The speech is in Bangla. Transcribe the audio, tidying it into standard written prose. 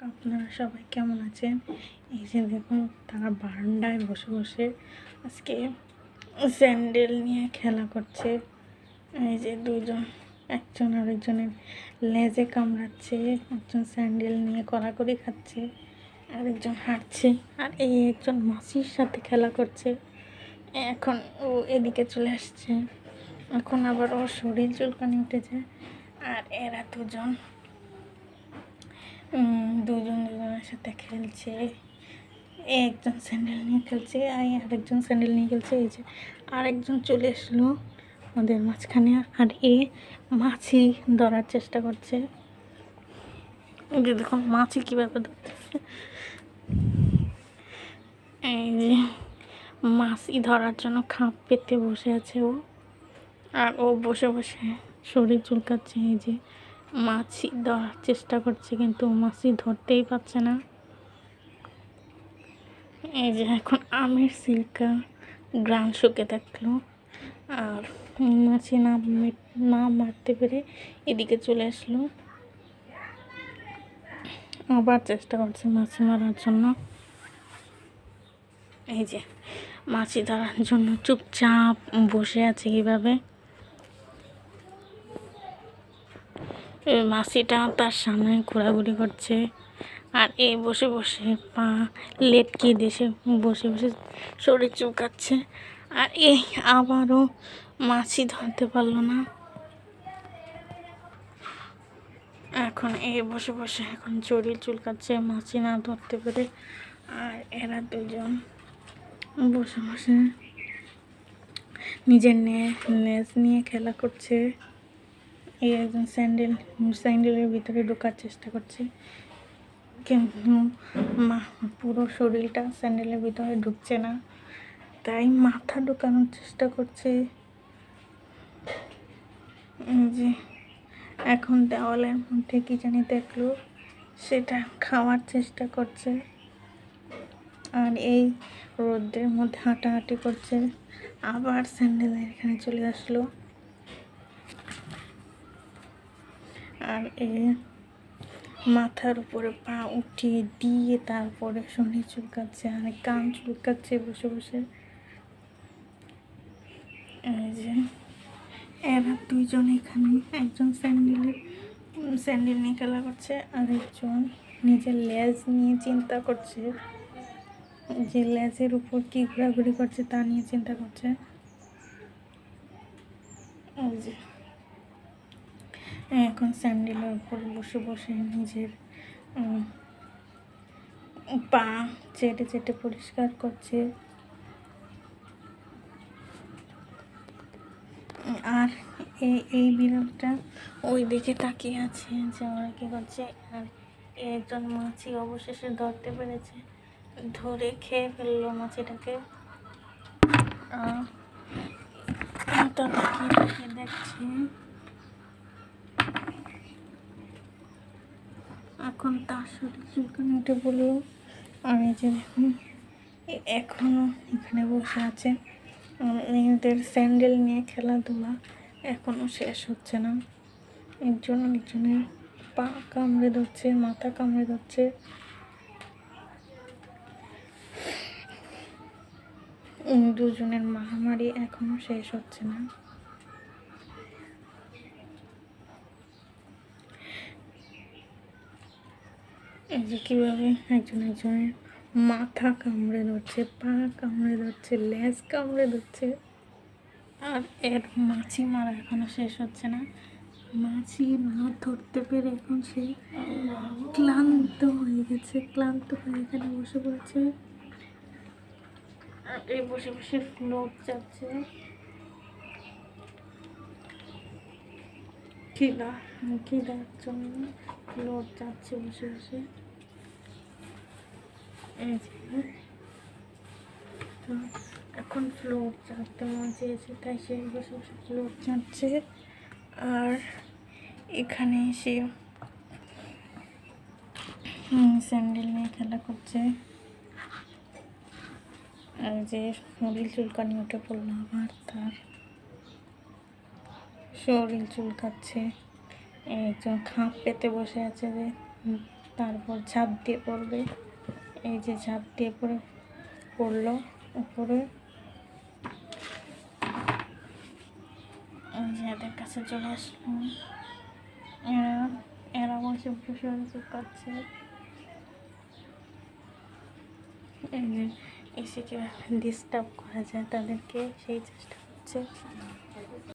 আপনারা সবাই কেমন আছেন? এই যে দেখুন, তারা বারান্দায় বসে বসে আজকে স্যান্ডেল নিয়ে খেলা করছে। এই যে দুজন, একজন আরেকজনের লেজে কামড়াচ্ছে, একজন স্যান্ডেল নিয়ে কড়াকড়ি খাচ্ছে, আরেকজন হাঁটছে, আর এই একজন মাসির সাথে খেলা করছে। এখন ও এদিকে চলে আসছে, এখন আবার ওর শরীর চুলকানি উঠেছে। আর এরা দুজন দুজনের সাথে খেলছে। একজন স্যান্ডেল নিয়ে খেলছে আর আরেকজন স্যান্ডেল নিয়ে খেলছে। এই যে আরেকজন চলে আসলো ওদের মাঝখানে, আর মাছি ধরার চেষ্টা করছে। দেখুন মাছি কীভাবে ধরছে। এই যে মাছি ধরার জন্য খাপ পেতে বসে আছে ও, আর ও বসে বসে শরীর চুলকাচ্ছে। এই যে মাছি ধরার চেষ্টা করছে, কিন্তু মাছি ধরতেই পারছে না। এই যে এখন আমের সিল্কা গ্রান শুকে থাকলো, আর মাছি না মারতে পেরে এদিকে চলে আসলো, আবার চেষ্টা করছে মাছি মারার জন্য। এই যে মাছি ধরার জন্য চুপচাপ বসে আছে কীভাবে। মাছিটা তার সামনে ঘোরাঘুরি করছে, আর এ বসে বসে পা লেটকে দেশে বসে বসে শরীর চুলকাচ্ছে। আর এই আবারও মাছি ধরতে পারলো না। এখন বসে বসে এখন শরীর চুলকাচ্ছে মাছি না ধরতে পেরে। আর এরা দুজন বসে বসে নিজের লেজ নিয়ে খেলা করছে। এই একজন স্যান্ডেলের ভিতরে ঢোকার চেষ্টা করছে, কিন্তু পুরো শরীরটা স্যান্ডেলের ভিতরে ঢুকছে না, তাই মাথা ঢোকানোর চেষ্টা করছে। যে এখন দেওয়ালের মধ্যে কি জানি দেখলো, সেটা খাওয়ার চেষ্টা করছে। আর এই রোদের মধ্যে হাঁটাহাঁটি করছে। আবার স্যান্ডেলের এখানে চলে আসলো, আর মাথার উপরে পা উঠিয়ে দিয়ে তারপরে শরীর চুলকাচ্ছে আর কান চুলকাচ্ছে বসে বসে। এই যে এরা দুইজন এখানে, একজন স্যান্ডেল নিয়ে খেলা করছে, আর একজন নিজের লেজ নিয়ে চিন্তা করছে, যে লেজের উপর কি ঘোরাঘুরি করছে তা নিয়ে চিন্তা করছে। এই যে এখন স্যান্ডেলের উপর বসে বসে নিজের পা চেটে চেটে পরিষ্কার করছে। আর এই বিড়ালটা ওই দিকে তাকিয়ে আছে যে ওরা কী করছে। আর একজন মাছি অবশেষে ধরতে পেরেছে, ধরে খেয়ে ফেললো মাছিটাকে। তাকিয়ে দেখছে। এখন তার শরীর চুলকানি উঠে বললো। আর এই যে দেখুন এখনও এখানে বসে আছে। মেয়েদের স্যান্ডেল নিয়ে খেলাধুলা এখনও শেষ হচ্ছে না। একজনের পা কামড়ে ধরছে, মাথা কামড়ে ধরছে। দুজনের মারামারি এখনো শেষ হচ্ছে না। এই যে কীভাবে একজনের মাথা কামড়ে ধরছে, পা কামড়ে ধরছে, লেজ কামড়ে ধরছে। আর এর মাছি মারা এখনো শেষ হচ্ছে না। মাছি না ধরতে পেরে এখন সে ক্লান্ত হয়ে গেছে, ক্লান্ত হয়ে এখানে বসে পড়েছে। আর এই বসে বসে ফ্লোর যাচ্ছে। খিদার জন্য ফ্লোর যাচ্ছে বসে বসে। তো এখন ফ্লোর চাটতে মন চেয়েছে, তাই সে বসে বসে ফ্লোর চাটছে। আর এখানে এসে স্যান্ডেল নিয়ে খেলা করছে। আর যে শরীর চুলকানি উঠে পড়লো, আবার তার শরীর চুলকাচ্ছে। একজন খাপ পেতে বসে আছে, যে তারপর ঝাঁপ দিয়ে পড়বে। এই যে ঝাঁপ দিয়ে পড়লো উপরে। এই যে এদের কাছে চলে আসলাম। এরা এরা বসে বসে চুপ করছে। এই যে এসে কীভাবে ডিস্টার্ব করা যায় তাদেরকে সেই চেষ্টা করছে।